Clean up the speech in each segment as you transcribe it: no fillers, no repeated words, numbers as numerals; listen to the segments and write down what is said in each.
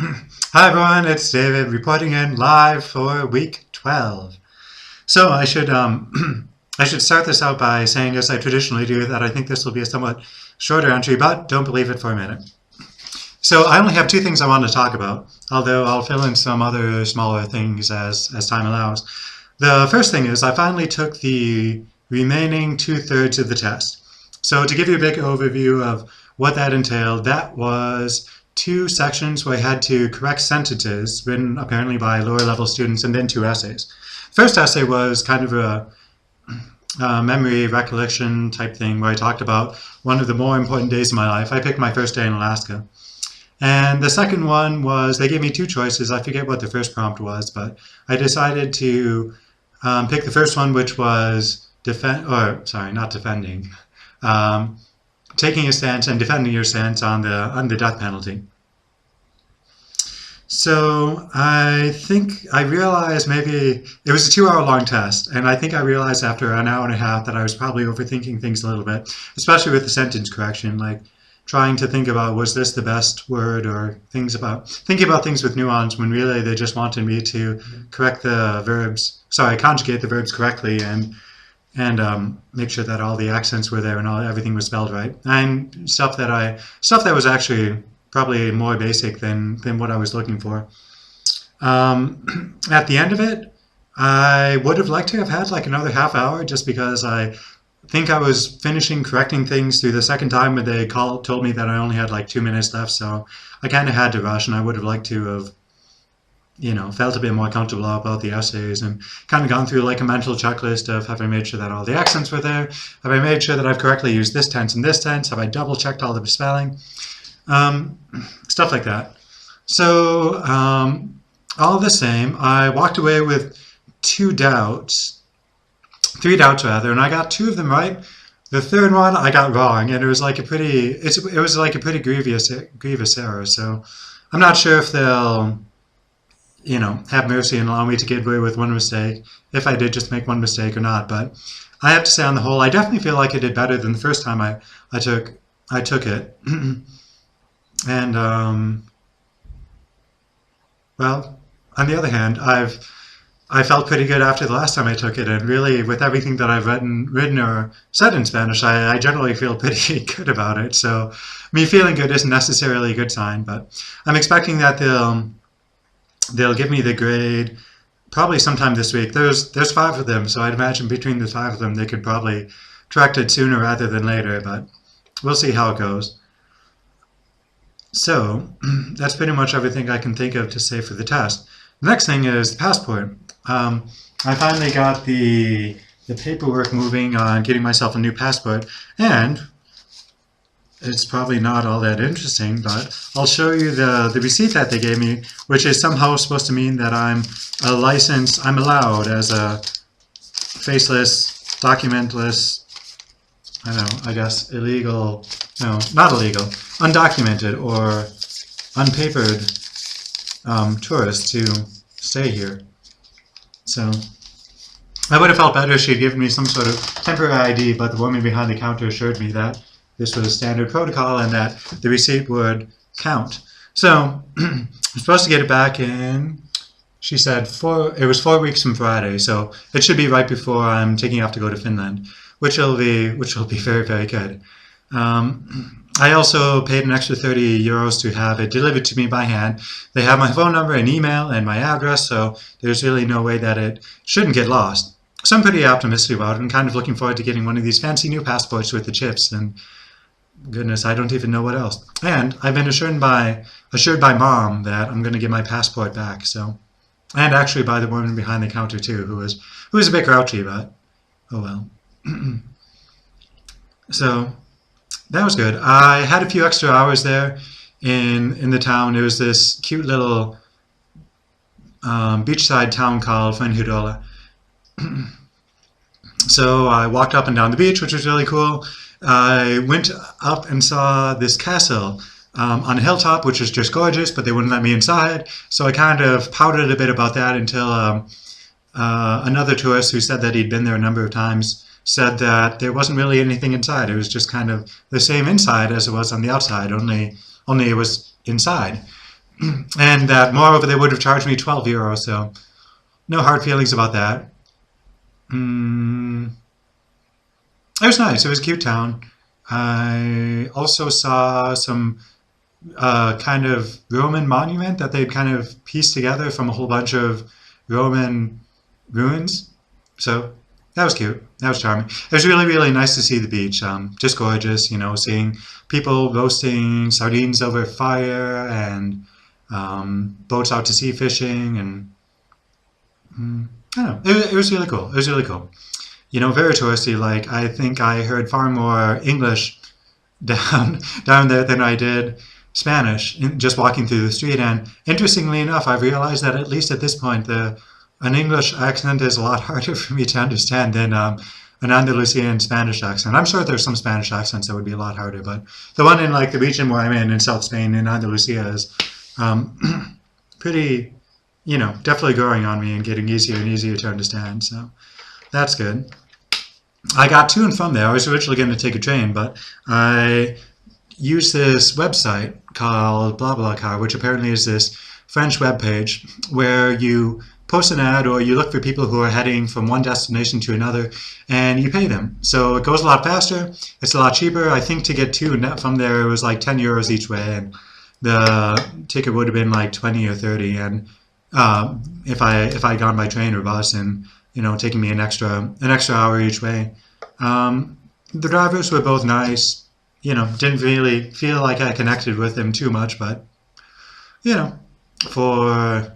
Hi everyone, it's David reporting in live for week 12. So I should I should start this out by saying, as I traditionally do, that I think this will be a somewhat shorter entry, but don't believe it for a minute. So I only have two things I want to talk about, although I'll fill in some other smaller things as time allows. The first thing is I finally took the remaining two-thirds of the test. So to give you a big overview of what that entailed, that was two sections where I had to correct sentences written apparently by lower level students, and then two essays. First essay was kind of a memory recollection type thing where I talked about one of the more important days of my life. I picked my first day in Alaska. And the second one was, they gave me two choices. I forget what the first prompt was, but I decided to pick the first one, which was not defending, taking a stance and defending your stance on the death penalty. So I think I realized maybe it was a 2 hour long test, and I think I realized after an hour and a half that I was probably overthinking things a little bit, especially with the sentence correction, like trying to think about, was this the best word, or thinking about things with nuance when really they just wanted me to conjugate the verbs correctly and make sure that all the accents were there and everything was spelled right, and stuff that was actually probably more basic than what I was looking for. At the end of it, I would have liked to have had like another half hour, just because I think I was finishing correcting things through the second time, but they told me that I only had like 2 minutes left, so I kind of had to rush, and I would have liked to have felt a bit more comfortable about the essays and kind of gone through like a mental checklist of, have I made sure that all the accents were there? Have I made sure that I've correctly used this tense and this tense? Have I double checked all the spelling? Stuff like that. So all the same, I walked away with three doubts rather, and I got two of them right. The third one I got wrong, and it was like a pretty grievous error. So I'm not sure if they'll have mercy and allow me to get away with one mistake if I did just make one mistake or not. But I have to say, on the whole, I definitely feel like I did better than the first time I took it. And well, on the other hand, I felt pretty good after the last time I took it, and really with everything that I've written or said in Spanish, I generally feel pretty good about it. So me feeling good isn't necessarily a good sign, but I'm expecting that they'll give me the grade probably sometime this week. There's 5 of them, so I'd imagine between the 5 of them they could probably correct it sooner rather than later, but we'll see how it goes. So that's pretty much everything I can think of to say for the test. The next thing is the passport. I finally got the paperwork moving on getting myself a new passport, and it's probably not all that interesting, but I'll show you the receipt that they gave me, which is somehow supposed to mean that I'm allowed as a faceless, documentless, I don't know, I guess illegal, no, not illegal, undocumented or unpapered tourist to stay here. So I would have felt better if she'd given me some sort of temporary ID, but the woman behind the counter assured me that this was standard protocol and that the receipt would count. So I'm supposed to get it back in, she said, it was 4 weeks from Friday, so it should be right before I'm taking off to go to Finland, which will be very, very good. I also paid an extra 30 euros to have it delivered to me by hand. They have my phone number and email and my address, so there's really no way that it shouldn't get lost. So I'm pretty optimistic about it and kind of looking forward to getting one of these fancy new passports with the chips, and goodness, I don't even know what else. And I've been assured by Mom that I'm going to get my passport back. So, and actually by the woman behind the counter too, who was a bit grouchy, but oh well. So that was good. I had a few extra hours there in the town. It was this cute little beachside town called Fuengirola. So I walked up and down the beach, which was really cool. I went up and saw this castle on a hilltop, which was just gorgeous, but they wouldn't let me inside. So I kind of pouted a bit about that until another tourist who said that he'd been there a number of times said that there wasn't really anything inside. It was just kind of the same inside as it was on the outside, only it was inside. and that moreover they would have charged me €12, so no hard feelings about that. Mm, it was nice. It was a cute town. I also saw some kind of Roman monument that they'd kind of pieced together from a whole bunch of Roman ruins. So that was cute. That was charming. It was really, really nice to see the beach. Just gorgeous, seeing people roasting sardines over fire and boats out to sea fishing. And I don't know. It was really cool. It was really cool. Very touristy. Like, I think I heard far more English down there than I did Spanish just walking through the street. And interestingly enough, I've realized that at least at this point, an English accent is a lot harder for me to understand than an Andalusian Spanish accent. I'm sure there's some Spanish accents that would be a lot harder, but the one in like the region where I'm in South Spain, in Andalusia, is pretty, definitely growing on me and getting easier and easier to understand. So that's good. I got to and from there. I was originally going to take a train, but I used this website called BlaBlaCar, which apparently is this French web page where you post an ad or you look for people who are heading from one destination to another and you pay them. So it goes a lot faster. It's a lot cheaper. I think to get to and from there it was like €10 each way, and the ticket would have been like 20 or 30. And if I'd gone by train or bus, and taking me an extra hour each way. The drivers were both nice. Didn't really feel like I connected with them too much, but for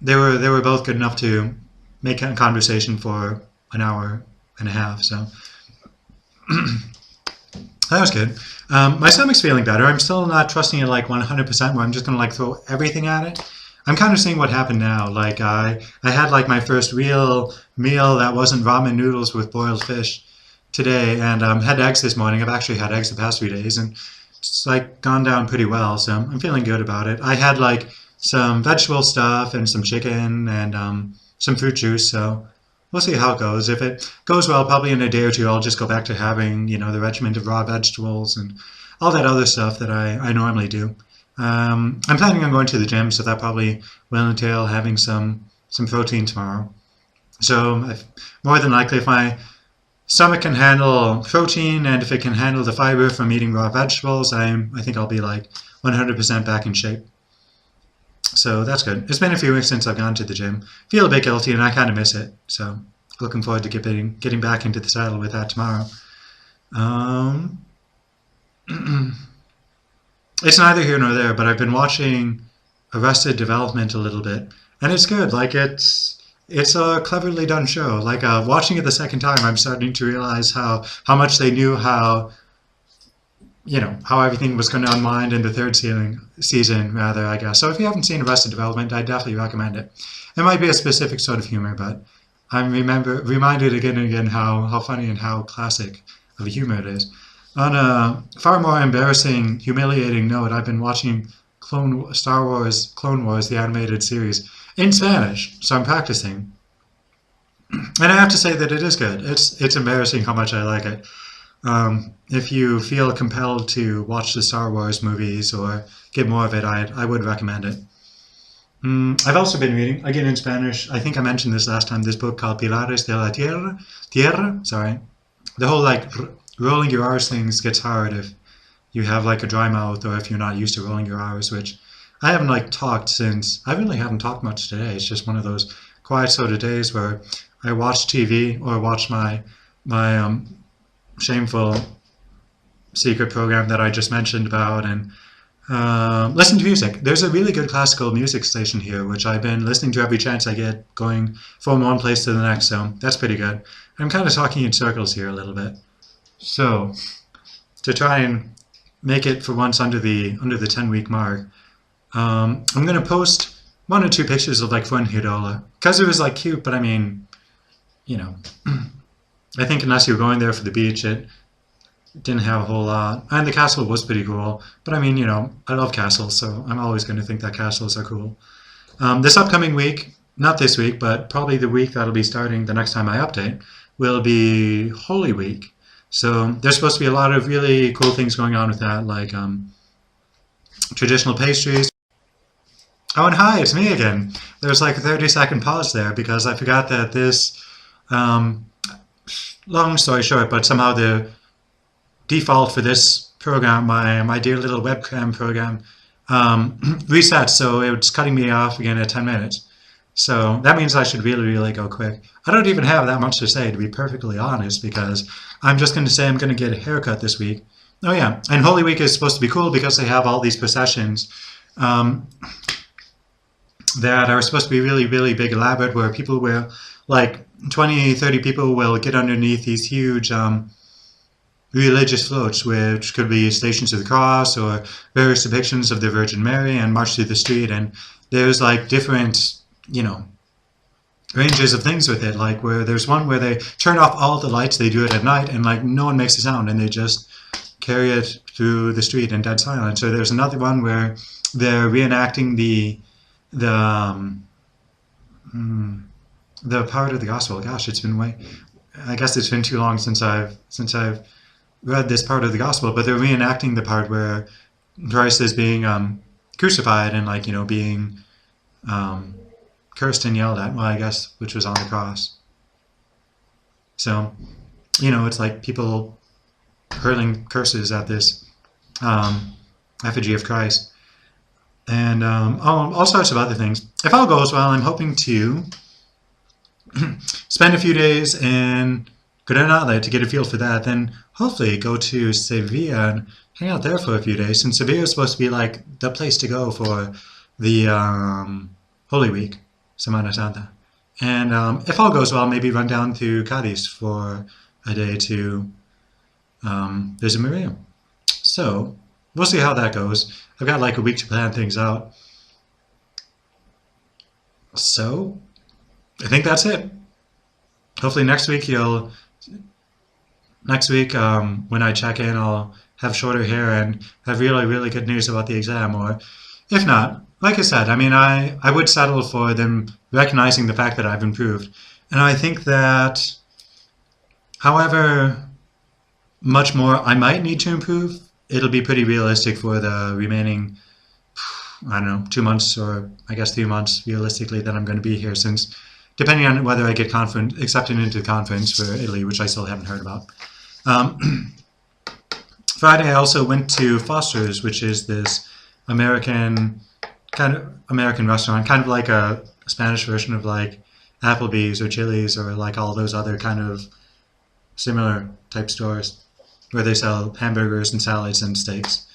they were both good enough to make a conversation for an hour and a half. So that was good. My stomach's feeling better. I'm still not trusting it like 100% where I'm just gonna like throw everything at it. I'm kind of seeing what happened now. Like I had like my first real meal that wasn't ramen noodles with boiled fish today, and had eggs this morning. I've actually had eggs the past 3 days, and it's like gone down pretty well. So I'm feeling good about it. I had like some vegetable stuff and some chicken and some fruit juice. So we'll see how it goes. If it goes well, probably in a day or two, I'll just go back to having the regimen of raw vegetables and all that other stuff that I normally do. I'm planning on going to the gym, so that probably will entail having some protein tomorrow. So more than likely, if my stomach can handle protein and if it can handle the fiber from eating raw vegetables, I think I'll be like 100% back in shape. So that's good. It's been a few weeks since I've gone to the gym. Feel a bit guilty and I kind of miss it. So looking forward to getting back into the saddle with that tomorrow. It's neither here nor there, but I've been watching Arrested Development a little bit, and it's good. Like it's a cleverly done show. Like watching it the second time, I'm starting to realize how much they knew how everything was going to unwind in the third season, rather, I guess. So if you haven't seen Arrested Development, I definitely recommend it. It might be a specific sort of humor, but I'm reminded again and again how funny and how classic of a humor it is. On a far more embarrassing, humiliating note, I've been watching Star Wars Clone Wars, the animated series, in Spanish, so I'm practicing. And I have to say that it is good. It's embarrassing how much I like it. If you feel compelled to watch the Star Wars movies or get more of it, I would recommend it. I've also been reading, again in Spanish, I think I mentioned this last time, this book called Pilares de la Tierra, sorry. The whole like rolling your R's things gets hard if you have like a dry mouth or if you're not used to rolling your R's, which I haven't like talked since. I really haven't talked much today. It's just one of those quiet sort of days where I watch TV or watch my shameful secret program that I just mentioned about, and listen to music. There's a really good classical music station here, which I've been listening to every chance I get, going from one place to the next, so that's pretty good. I'm kind of talking in circles here a little bit. So, to try and make it for once under the 10-week mark, I'm going to post 1 or 2 pictures of like Fuengirola, because it was like cute, but I mean, I think unless you're going there for the beach, it didn't have a whole lot. And the castle was pretty cool, but I mean, I love castles, so I'm always going to think that castles are cool. This upcoming week, not this week, but probably the week that'll be starting the next time I update, will be Holy Week. So there's supposed to be a lot of really cool things going on with that, like traditional pastries. Oh, and hi, it's me again. There was like a 30-second pause there because I forgot that this, um, long story short, but somehow the default for this program, my dear little webcam program, reset, so it was cutting me off again at 10 minutes. So that means I should really, really go quick. I don't even have that much to say, to be perfectly honest, because I'm just going to say I'm going to get a haircut this week. Oh yeah, and Holy Week is supposed to be cool because they have all these processions um, that are supposed to be really, really big, elaborate, where people will, like 20, 30 people will get underneath these huge religious floats, which could be Stations of the Cross or various depictions of the Virgin Mary, and march through the street. And there's like different, you know, ranges of things with it. Like where there's one where they turn off all the lights, they do it at night, and like no one makes a sound, and they just carry it through the street in dead silence. Or there's another one where they're reenacting the the part of the gospel. Gosh, it's been way. I guess it's been too long since I've read this part of the gospel, but they're reenacting the part where Christ is being crucified and like being um, cursed and yelled at. Well, I guess which was on the cross. So it's like people hurling curses at this effigy of Christ, and all sorts of other things. If all goes well, I'm hoping to spend a few days in Granada to get a feel for that, then hopefully go to Sevilla and hang out there for a few days. And Sevilla is supposed to be like the place to go for the Holy Week, Semana Santa. And if all goes well, maybe run down to Cadiz for a day to visit Maria. So we'll see how that goes. I've got like a week to plan things out. So I think that's it. Hopefully next week when I check in, I'll have shorter hair and have really, really good news about the exam. Or if not, like I said, I mean, I would settle for them recognizing the fact that I've improved. And I think that however much more I might need to improve, it'll be pretty realistic for the remaining, I don't know, 2 months or I guess 3 months realistically that I'm going to be here, since depending on whether I get accepted into the conference for Italy, which I still haven't heard about. Friday I also went to Foster's, which is this American restaurant, kind of like a Spanish version of like Applebee's or Chili's or like all those other kind of similar type stores where they sell hamburgers and salads and steaks.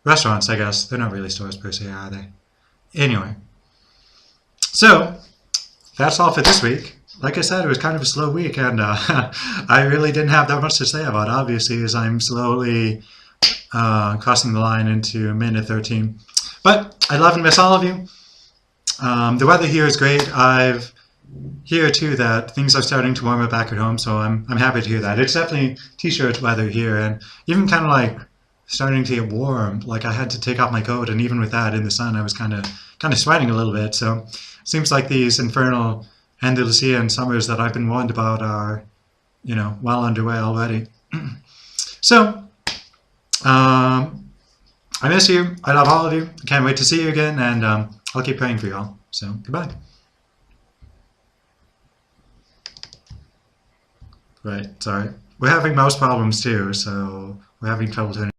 Restaurants, I guess. They're not really stores per se, are they? Anyway. So, that's all for this week. Like I said, it was kind of a slow week, and I really didn't have that much to say about it, obviously, as I'm slowly crossing the line into minute 13. But I love and miss all of you. The weather here is great. I've hear too that things are starting to warm up back at home, so I'm happy to hear that. It's definitely t-shirt weather here, and even kind of like starting to get warm. Like I had to take off my coat, and even with that in the sun, I was kind of sweating a little bit. So seems like these infernal Andalusian summers that I've been warned about are, well underway already. So I miss you. I love all of you. I can't wait to see you again, and I'll keep praying for you all. So goodbye. Right, sorry. We're having mouse problems too, so we're having trouble turning